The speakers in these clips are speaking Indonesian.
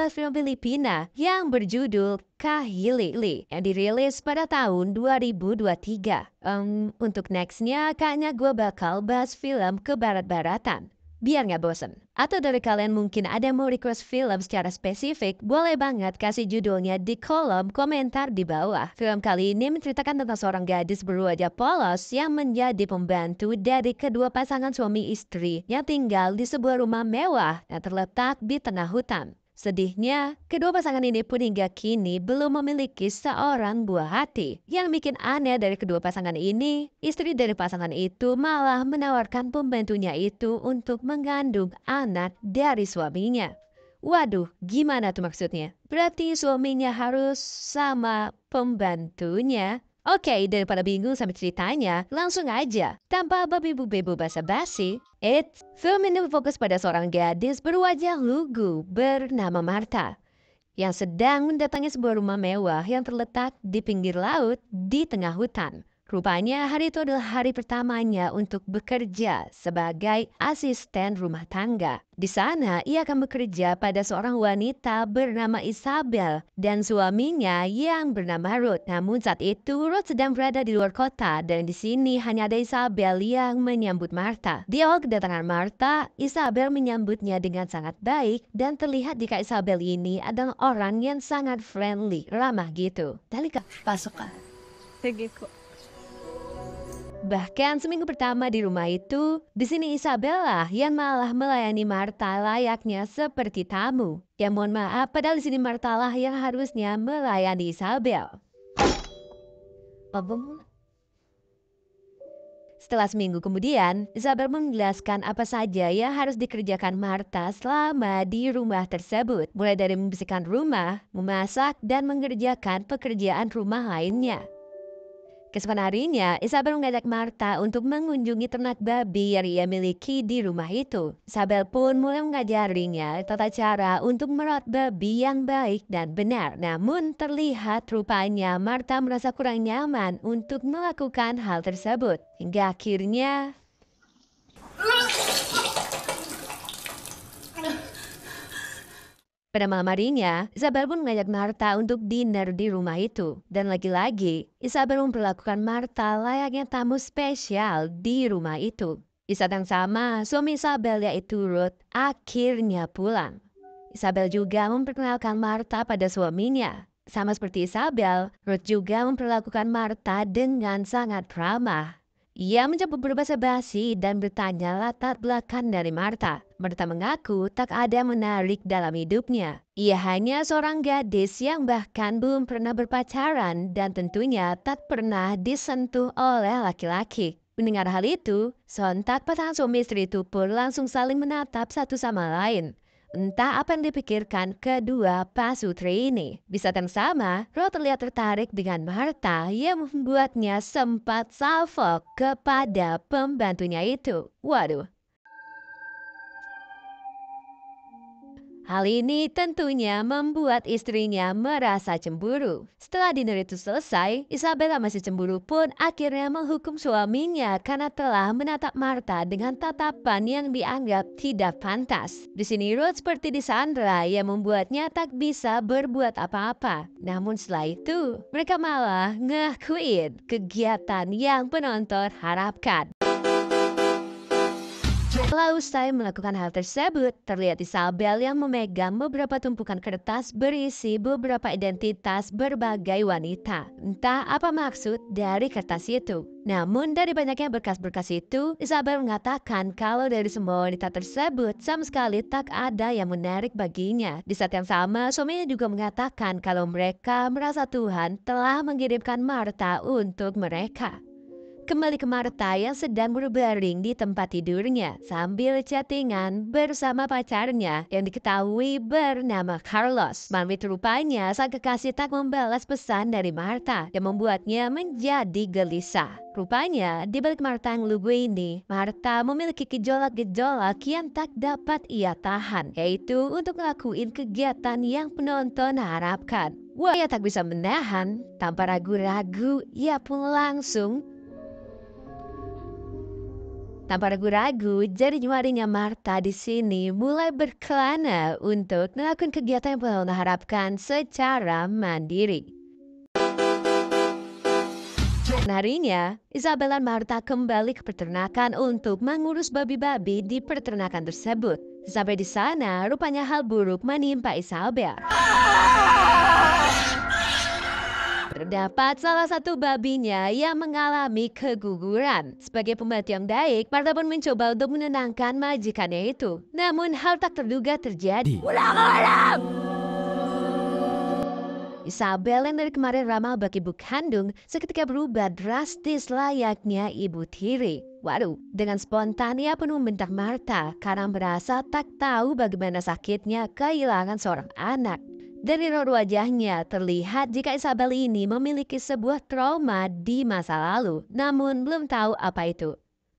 sebuah film Filipina yang berjudul Kahili yang dirilis pada tahun 2023. Untuk nextnya kayaknya gue bakal bahas film ke barat-baratan. Biar nggak bosen. Atau dari kalian mungkin ada yang mau request film secara spesifik, boleh banget kasih judulnya di kolom komentar di bawah. Film kali ini menceritakan tentang seorang gadis berwajah polos yang menjadi pembantu dari kedua pasangan suami istri yang tinggal di sebuah rumah mewah yang terletak di tengah hutan. Sedihnya, kedua pasangan ini pun hingga kini belum memiliki seorang buah hati. Yang bikin aneh dari kedua pasangan ini, istri dari pasangan itu malah menawarkan pembantunya itu untuk mengandung anak dari suaminya. Waduh, gimana tuh maksudnya? Berarti suaminya harus sama pembantunya? Oke, daripada bingung sama ceritanya, langsung aja. Tanpa babi-bu basa-basi, film ini berfokus pada seorang gadis berwajah lugu bernama Martha yang sedang mendatangi sebuah rumah mewah yang terletak di pinggir laut di tengah hutan. Rupanya hari itu adalah hari pertamanya untuk bekerja sebagai asisten rumah tangga. Di sana ia akan bekerja pada seorang wanita bernama Isabel dan suaminya yang bernama Ruth. Namun saat itu Ruth sedang berada di luar kota dan di sini hanya ada Isabel yang menyambut Martha. Di awal kedatangan Martha, Isabel menyambutnya dengan sangat baik dan terlihat jika Isabel ini adalah orang yang sangat friendly, ramah gitu. Dalika, pasok ka. Sige ko. Bahkan seminggu pertama di rumah itu, di sini Isabella yang malah melayani Martha layaknya seperti tamu. Ya mohon maaf, padahal di sini Martha lah yang harusnya melayani Isabel. Setelah seminggu kemudian, Isabel menjelaskan apa saja yang harus dikerjakan Martha selama di rumah tersebut. Mulai dari membersihkan rumah, memasak, dan mengerjakan pekerjaan rumah lainnya. Keesokan harinya, Isabel mengajak Martha untuk mengunjungi ternak babi yang ia miliki di rumah itu. Isabel pun mulai mengajarinya tata cara untuk merawat babi yang baik dan benar. Namun terlihat rupanya Martha merasa kurang nyaman untuk melakukan hal tersebut. Hingga akhirnya pada malam harinya, Isabel pun mengajak Martha untuk dinner di rumah itu. Dan lagi-lagi, Isabel memperlakukan Martha layaknya tamu spesial di rumah itu. Di saat yang sama, suami Isabel yaitu Ruth akhirnya pulang. Isabel juga memperkenalkan Martha pada suaminya. Sama seperti Isabel, Ruth juga memperlakukan Martha dengan sangat ramah. Ia mencoba berbahasa basi dan bertanya latar belakang dari Martha. Martha mengaku tak ada yang menarik dalam hidupnya. Ia hanya seorang gadis yang bahkan belum pernah berpacaran dan tentunya tak pernah disentuh oleh laki-laki. Mendengar hal itu, sontak pasangan suami istri itu pun langsung saling menatap satu sama lain. Entah apa yang dipikirkan kedua pasutri ini. Di saat yang sama, Ruth terlihat tertarik dengan Martha yang membuatnya sempat salfok kepada pembantunya itu. Waduh. Hal ini tentunya membuat istrinya merasa cemburu. Setelah dinner itu selesai, Isabella masih cemburu pun akhirnya menghukum suaminya karena telah menatap Martha dengan tatapan yang dianggap tidak pantas. Di sini Ruth seperti disandra yang membuatnya tak bisa berbuat apa-apa. Namun setelah itu, mereka malah ngelakuin kegiatan yang penonton harapkan. Setelah usai melakukan hal tersebut, terlihat Isabel yang memegang beberapa tumpukan kertas berisi beberapa identitas berbagai wanita. Entah apa maksud dari kertas itu. Namun dari banyaknya berkas-berkas itu, Isabel mengatakan kalau dari semua wanita tersebut sama sekali tak ada yang menarik baginya. Di saat yang sama, suaminya juga mengatakan kalau mereka merasa Tuhan telah mengirimkan Martha untuk mereka. Kembali ke Martha yang sedang berbaring di tempat tidurnya sambil chattingan bersama pacarnya yang diketahui bernama Carlos. Malam itu rupanya sang kekasih tak membalas pesan dari Martha yang membuatnya menjadi gelisah. Rupanya di balik Martha yang lugu ini, Martha memiliki gejolak-gejolak yang tak dapat ia tahan, yaitu untuk ngelakuin kegiatan yang penonton harapkan. Wah, ia tak bisa menahan. Tanpa ragu-ragu, ia pun langsung Tanpa ragu-ragu, jadi jemarinya Martha di sini mulai berkelana untuk melakukan kegiatan yang Pelon harapkan secara mandiri. Harinya, Isabel dan Martha kembali ke peternakan untuk mengurus babi-babi di peternakan tersebut. Sampai di sana, rupanya hal buruk menimpa Isabel. Terdapat salah satu babinya yang mengalami keguguran. Sebagai pembantu yang baik, Martha pun mencoba untuk menenangkan majikannya itu. Namun hal tak terduga terjadi. Isabel yang dari kemarin ramah bagi ibu kandung seketika berubah drastis layaknya ibu tiri. Waduh, dengan spontan ia pun membentak Martha karena merasa tak tahu bagaimana sakitnya kehilangan seorang anak. Dari raut wajahnya terlihat jika Isabel ini memiliki sebuah trauma di masa lalu, namun belum tahu apa itu.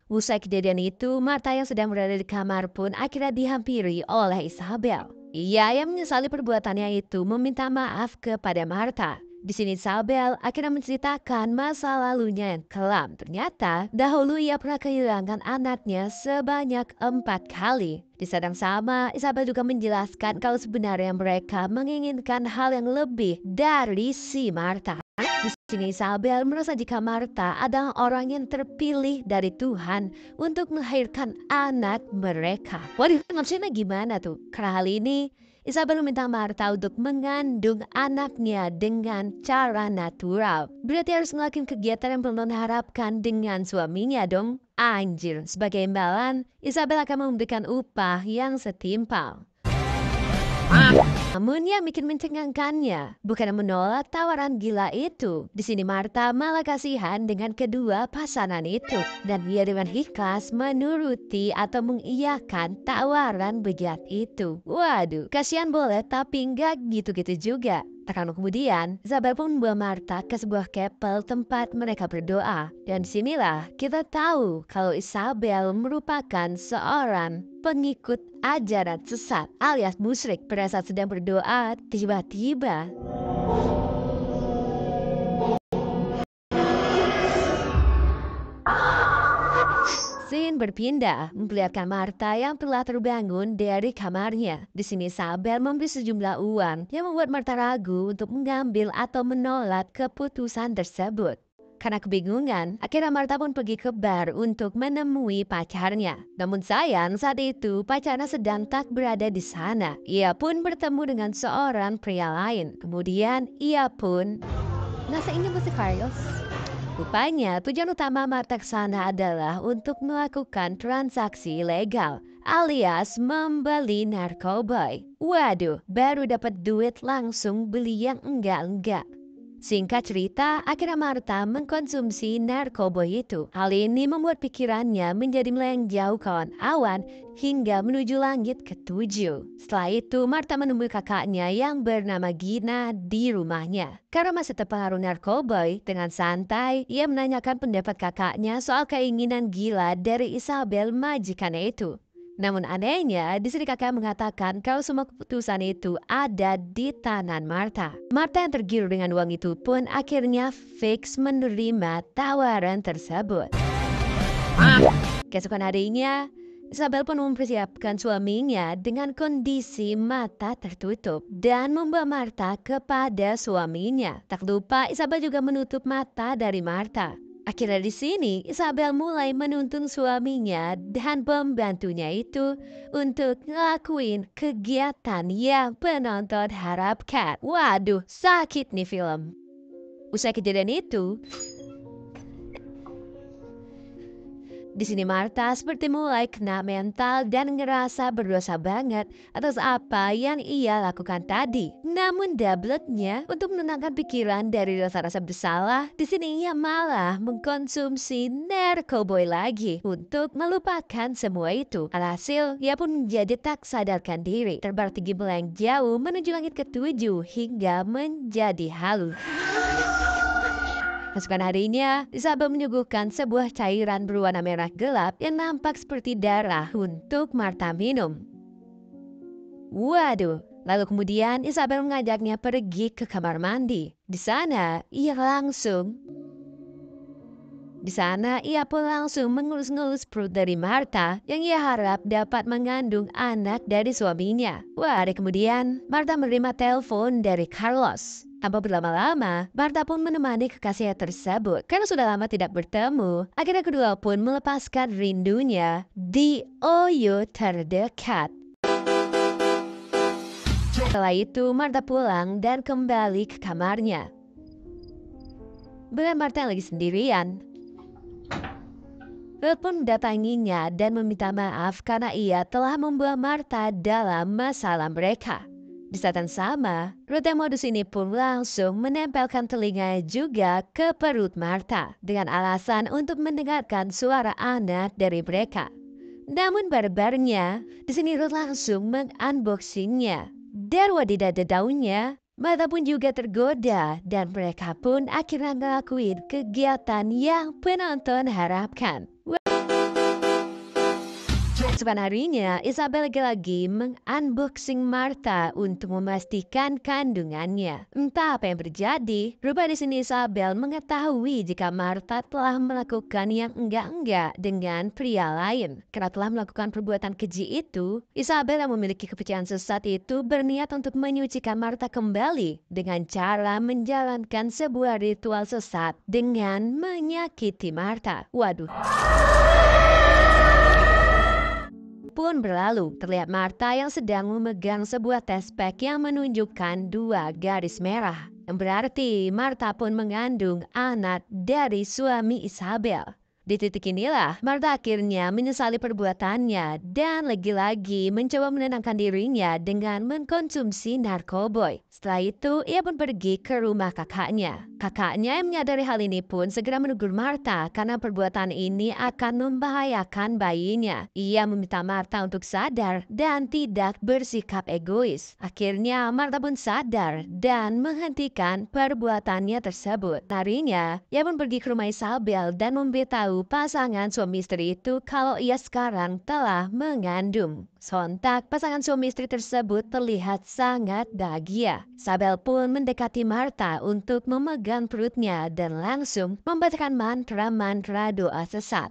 Usai kejadian itu, Martha yang sedang berada di kamar pun akhirnya dihampiri oleh Isabel. Ia yang menyesali perbuatannya itu meminta maaf kepada Martha. Di sini Isabel akhirnya menceritakan masa lalunya yang kelam. Ternyata dahulu ia pernah kehilangan anaknya sebanyak 4 kali. Di saat yang sama, Isabel juga menjelaskan kalau sebenarnya mereka menginginkan hal yang lebih dari si Martha. Di sini Isabel merasa jika Martha adalah orang yang terpilih dari Tuhan untuk melahirkan anak mereka. Waduh, maksudnya gimana tuh? Karena hal ini, Isabel meminta Martha untuk mengandung anaknya dengan cara natural. Berarti harus melakukan kegiatan yang belum harapkan dengan suaminya dong. Anjir, sebagai imbalan, Isabel akan memberikan upah yang setimpal. Namun yang bikin mencengangkannya bukan menolak tawaran gila itu. Di sini Martha malah kasihan dengan kedua pasangan itu dan ia dengan ikhlas menuruti atau mengiyakan tawaran bejat itu. Waduh, kasihan boleh tapi nggak gitu-gitu juga. Tak lama kemudian, Isabel pun membawa Martha ke sebuah kapel tempat mereka berdoa. Dan disinilah kita tahu kalau Isabel merupakan seorang pengikut ajaran sesat alias musyrik. Pada saat sedang berdoa, tiba-tiba scene berpindah, memperlihatkan Martha yang telah terbangun dari kamarnya. Di sini Isabel memberi sejumlah uang yang membuat Martha ragu untuk mengambil atau menolak keputusan tersebut. Karena kebingungan, akhirnya Martha pun pergi ke bar untuk menemui pacarnya. Namun sayang saat itu pacarnya sedang tak berada di sana. Ia pun bertemu dengan seorang pria lain. Kemudian ia pun nasa inyo ba si Carlos? Rupanya tujuan utama Martha ke sana adalah untuk melakukan transaksi ilegal alias membeli narkoba. Waduh, baru dapat duit langsung beli yang enggak-enggak. Singkat cerita, akhirnya Martha mengkonsumsi narkoba itu. Hal ini membuat pikirannya menjadi melayang jauh kawan awan hingga menuju langit ketujuh. Setelah itu, Martha menemui kakaknya yang bernama Gina di rumahnya. Karena masih terpengaruh narkoba, dengan santai, ia menanyakan pendapat kakaknya soal keinginan gila dari Isabel majikannya itu. Namun anehnya, di sini kakak mengatakan kalau semua keputusan itu ada di tangan Martha. Martha yang tergiur dengan uang itu pun akhirnya fix menerima tawaran tersebut. Keesokan harinya, Isabel pun mempersiapkan suaminya dengan kondisi mata tertutup dan membawa Martha kepada suaminya. Tak lupa Isabel juga menutup mata dari Martha. Akhirnya di sini Isabel mulai menuntun suaminya dan pembantunya itu untuk ngelakuin kegiatan yang penonton harapkan. Waduh, sakit nih film. Usai kejadian itu, di sini Martha seperti mulai kena mental dan ngerasa berdosa banget atas apa yang ia lakukan tadi. Namun doubletnya untuk menenangkan pikiran dari rasa-rasa bersalah, di sini ia malah mengkonsumsi narkoba lagi untuk melupakan semua itu. Alhasil, ia pun menjadi tak sadarkan diri, terbang tinggi melayang jauh menuju langit ketujuh hingga menjadi halu. Keesokan harinya, Isabel menyuguhkan sebuah cairan berwarna merah gelap yang nampak seperti darah untuk Martha minum. Waduh, lalu kemudian Isabel mengajaknya pergi ke kamar mandi. Di sana, ia langsung Di sana, ia pun langsung mengelus-ngelus perut dari Martha yang ia harap dapat mengandung anak dari suaminya. Wah, hari kemudian, Martha menerima telepon dari Carlos. Tanpa berlama-lama, Martha pun menemani kekasihnya tersebut. Karena sudah lama tidak bertemu, akhirnya kedua pun melepaskan rindunya di Ohio terdekat. Setelah itu, Martha pulang dan kembali ke kamarnya. Bila Martha lagi sendirian, Ruth pun mendatanginya dan meminta maaf karena ia telah membuang Martha dalam masalah mereka. Di saat yang sama, Ruth yang modus ini pun langsung menempelkan telinganya juga ke perut Martha dengan alasan untuk mendengarkan suara anak dari mereka. Namun barbarnya, di sini Ruth langsung mengunboxingnya. Dan wadidadadaunya, Martha pun juga tergoda dan mereka pun akhirnya ngelakuin kegiatan yang penonton harapkan. Keesokan harinya, Isabel lagi-lagi mengunboxing Martha untuk memastikan kandungannya. Entah apa yang terjadi, rupanya di sini Isabel mengetahui jika Martha telah melakukan yang enggak-enggak dengan pria lain. Karena telah melakukan perbuatan keji itu, Isabel yang memiliki kepercayaan sesat itu berniat untuk menyucikan Martha kembali dengan cara menjalankan sebuah ritual sesat dengan menyakiti Martha. Waduh. Pun berlalu, terlihat Martha yang sedang memegang sebuah tespek yang menunjukkan 2 garis merah. Yang berarti Martha pun mengandung anak dari suami Isabel. Di titik inilah, Martha akhirnya menyesali perbuatannya dan lagi-lagi mencoba menenangkan dirinya dengan mengkonsumsi narkoboy. Setelah itu, ia pun pergi ke rumah kakaknya. Kakaknya yang menyadari hal ini pun segera menegur Martha karena perbuatan ini akan membahayakan bayinya. Ia meminta Martha untuk sadar dan tidak bersikap egois. Akhirnya, Martha pun sadar dan menghentikan perbuatannya tersebut. Harinya, ia pun pergi ke rumah Isabel dan memberitahu pasangan suami istri itu kalau ia sekarang telah mengandung. Sontak, pasangan suami istri tersebut terlihat sangat bahagia. Isabel pun mendekati Martha untuk memegang perutnya dan langsung membacakan mantra-mantra doa sesat.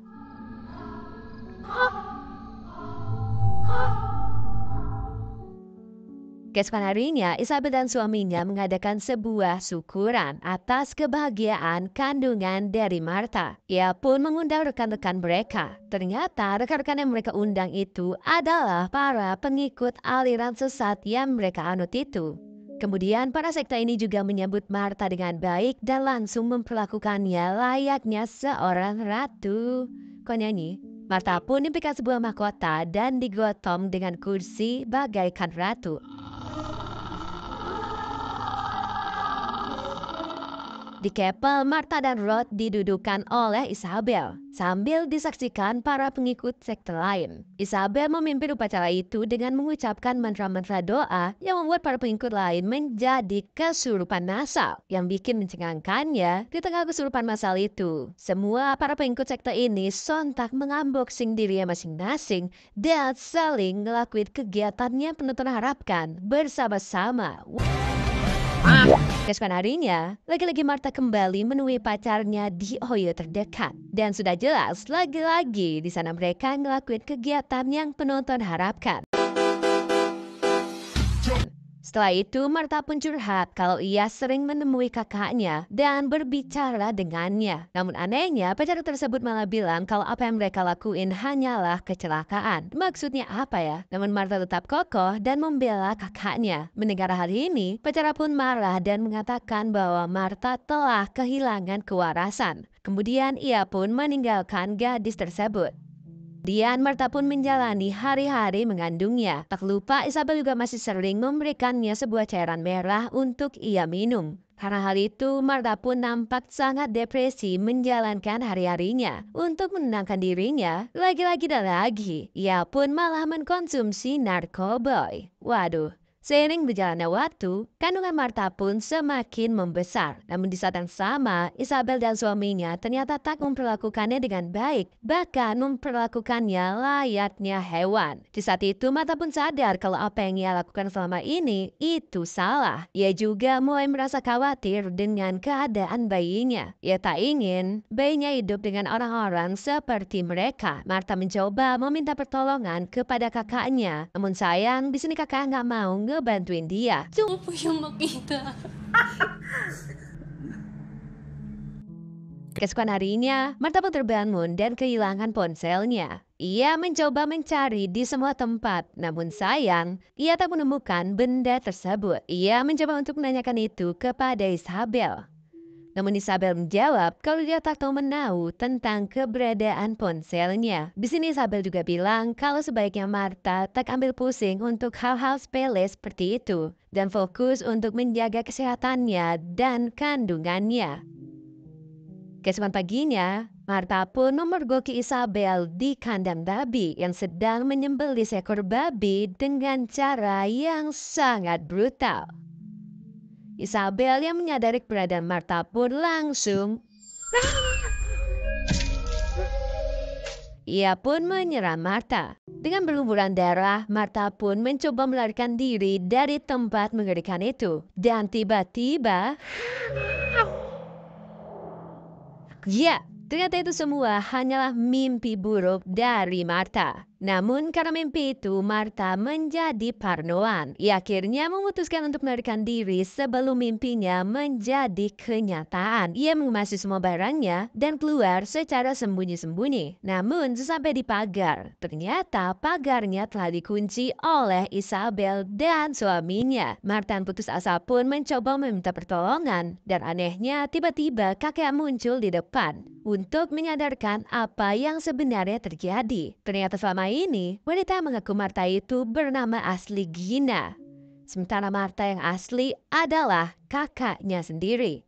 Keesokan harinya, Isabel dan suaminya mengadakan sebuah syukuran atas kebahagiaan kandungan dari Martha. Ia pun mengundang rekan-rekan mereka. Ternyata rekan-rekan yang mereka undang itu adalah para pengikut aliran sesat yang mereka anut itu. Kemudian para sekte ini juga menyambut Martha dengan baik dan langsung memperlakukannya layaknya seorang ratu. Kok nyanyi? Martha pun diberikan sebuah mahkota dan digotong dengan kursi bagaikan ratu. Di kepel, Martha dan Ruth didudukan oleh Isabel, sambil disaksikan para pengikut sekte lain. Isabel memimpin upacara itu dengan mengucapkan mantra-mantra doa yang membuat para pengikut lain menjadi kesurupan massal. Yang bikin mencengangkannya, di tengah kesurupan massal itu, semua para pengikut sekte ini sontak mengunboxing dirinya masing-masing dan saling ngelakuin kegiatannya penonton harapkan bersama-sama. Keesokan harinya, lagi-lagi Martha kembali menemui pacarnya di Ohio terdekat. Dan sudah jelas, lagi-lagi di sana mereka ngelakuin kegiatan yang penonton harapkan. Setelah itu, Martha pun curhat kalau ia sering menemui kakaknya dan berbicara dengannya. Namun anehnya, pacar tersebut malah bilang kalau apa yang mereka lakuin hanyalah kecelakaan. Maksudnya apa ya? Namun Martha tetap kokoh dan membela kakaknya. Mendengar hal ini, pacar pun marah dan mengatakan bahwa Martha telah kehilangan kewarasan. Kemudian ia pun meninggalkan gadis tersebut. Kemudian Martha pun menjalani hari-hari mengandungnya. Tak lupa Isabel juga masih sering memberikannya sebuah cairan merah untuk ia minum. Karena hal itu, Martha pun nampak sangat depresi menjalankan hari-harinya. Untuk menenangkan dirinya, lagi-lagi dan lagi, ia pun malah mengkonsumsi narkoboy. Waduh, Seiring berjalannya waktu, kandungan Martha pun semakin membesar. Namun di saat yang sama, Isabel dan suaminya ternyata tak memperlakukannya dengan baik, bahkan memperlakukannya layaknya hewan. Di saat itu, Martha pun sadar kalau apa yang ia lakukan selama ini itu salah. Ia juga mulai merasa khawatir dengan keadaan bayinya. Ia tak ingin bayinya hidup dengan orang-orang seperti mereka. Martha mencoba meminta pertolongan kepada kakaknya, namun sayang di sini kakak nggak mau ngebantuin dia. Gusto ko po siyang makita. Keesokan harinya, Martha pun terbangun dan kehilangan ponselnya. Ia mencoba mencari di semua tempat, namun sayang, ia tak menemukan benda tersebut. Ia mencoba untuk menanyakan itu kepada Isabel. Namun Isabel menjawab kalau dia tak tahu menahu tentang keberadaan ponselnya. Di sini Isabel juga bilang kalau sebaiknya Martha tak ambil pusing untuk hal-hal sepele seperti itu dan fokus untuk menjaga kesehatannya dan kandungannya. Keesokan paginya, Martha pun memergoki Isabel di kandang babi yang sedang menyembelih seekor babi dengan cara yang sangat brutal. Isabel yang menyadari keberadaan Martha pun langsung ia pun menyerang Martha. Dengan berlumuran darah, Martha pun mencoba melarikan diri dari tempat mengerikan itu. Dan tiba-tiba ya, ternyata itu semua hanyalah mimpi buruk dari Martha. Namun karena mimpi itu, Martha menjadi parnoan. Ia akhirnya memutuskan untuk melarikan diri sebelum mimpinya menjadi kenyataan. Ia mengemasi semua barangnya dan keluar secara sembunyi-sembunyi. Namun sesampai di pagar, ternyata pagarnya telah dikunci oleh Isabel dan suaminya. Martha putus asa pun mencoba meminta pertolongan. Dan anehnya tiba-tiba kakek muncul di depan untuk menyadarkan apa yang sebenarnya terjadi. Ternyata selama ini, wanita yang mengaku Martha itu bernama asli Gina. Sementara Martha yang asli adalah kakaknya sendiri.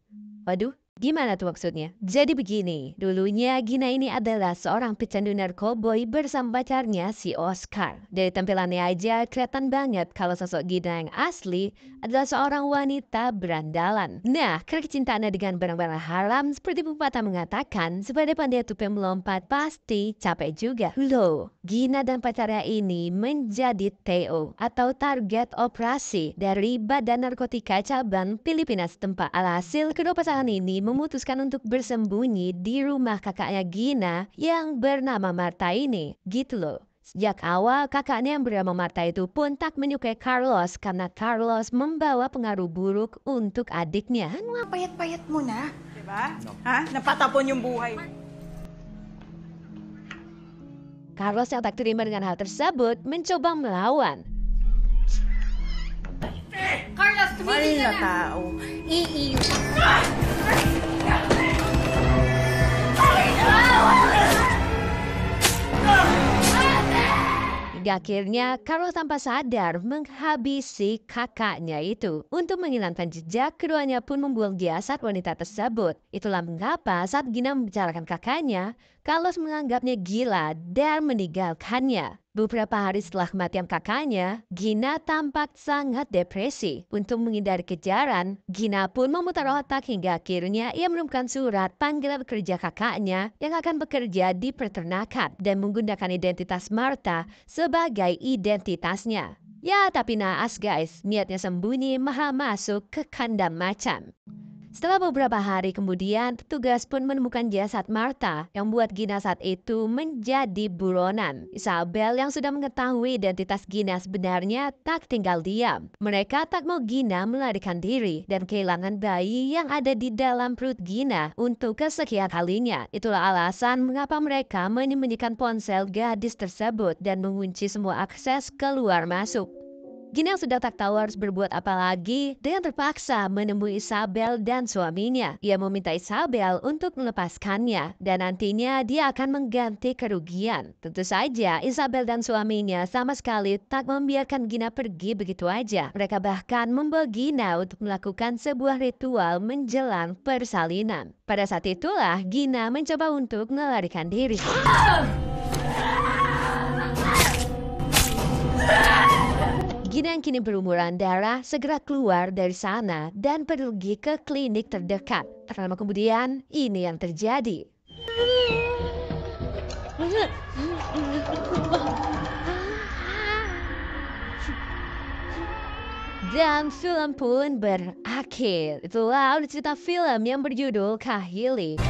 Waduh, gimana tuh maksudnya? Jadi begini, dulunya Gina ini adalah seorang pecandu narkoboy bersama pacarnya si Oscar. Dari tampilannya aja kelihatan banget kalau sosok Gina yang asli adalah seorang wanita berandalan. Nah, karena kecintaannya dengan barang-barang haram, seperti pepatah mengatakan, sebagai pandai tupai melompat pasti capek juga. Loh, Gina dan pacarnya ini menjadi TO atau target operasi dari Badan Narkotika Cabang Filipina setempat. Alhasil, kedua pasangan ini memutuskan untuk bersembunyi di rumah kakaknya Gina yang bernama Martha ini. Gitu loh. Sejak awal, kakaknya yang bernama Martha itu pun tak menyukai Carlos karena Carlos membawa pengaruh buruk untuk adiknya. Ano nga, payat-payat mo na. Diba? Ha? Napatapon yung buhay. Carlos yang tak terima dengan hal tersebut mencoba melawan. Carlos, tumigil Mali ka na na! tao. Iiyo. Hingga akhirnya Carlos tanpa sadar menghabisi kakaknya itu. Untuk menghilangkan jejak, keduanya pun membuang jasad wanita tersebut. Itulah mengapa saat Gina membicarakan kakaknya, Carlos menganggapnya gila dan meninggalkannya. Beberapa hari setelah kematian kakaknya, Gina tampak sangat depresi. Untuk menghindari kejaran, Gina pun memutar otak hingga akhirnya ia menemukan surat panggilan kerja kakaknya yang akan bekerja di peternakan dan menggunakan identitas Martha sebagai identitasnya. Ya, tapi naas guys, niatnya sembunyi malah masuk ke kandang macan. Setelah beberapa hari kemudian, petugas pun menemukan jasad Martha yang buat Gina saat itu menjadi buronan. Isabel yang sudah mengetahui identitas Gina sebenarnya tak tinggal diam. Mereka tak mau Gina melarikan diri dan kehilangan bayi yang ada di dalam perut Gina untuk kesekian kalinya. Itulah alasan mengapa mereka menyembunyikan ponsel gadis tersebut dan mengunci semua akses keluar masuk. Gina yang sudah tak tahu harus berbuat apa lagi dengan terpaksa menemui Isabel dan suaminya. Ia meminta Isabel untuk melepaskannya dan nantinya dia akan mengganti kerugian. Tentu saja Isabel dan suaminya sama sekali tak membiarkan Gina pergi begitu aja. Mereka bahkan membawa Gina untuk melakukan sebuah ritual menjelang persalinan. Pada saat itulah Gina mencoba untuk melarikan diri. Gina yang kini berumuran darah segera keluar dari sana dan pergi ke klinik terdekat. Tak lama kemudian, ini yang terjadi. Dan film pun berakhir. Itulah cerita film yang berjudul Kahili.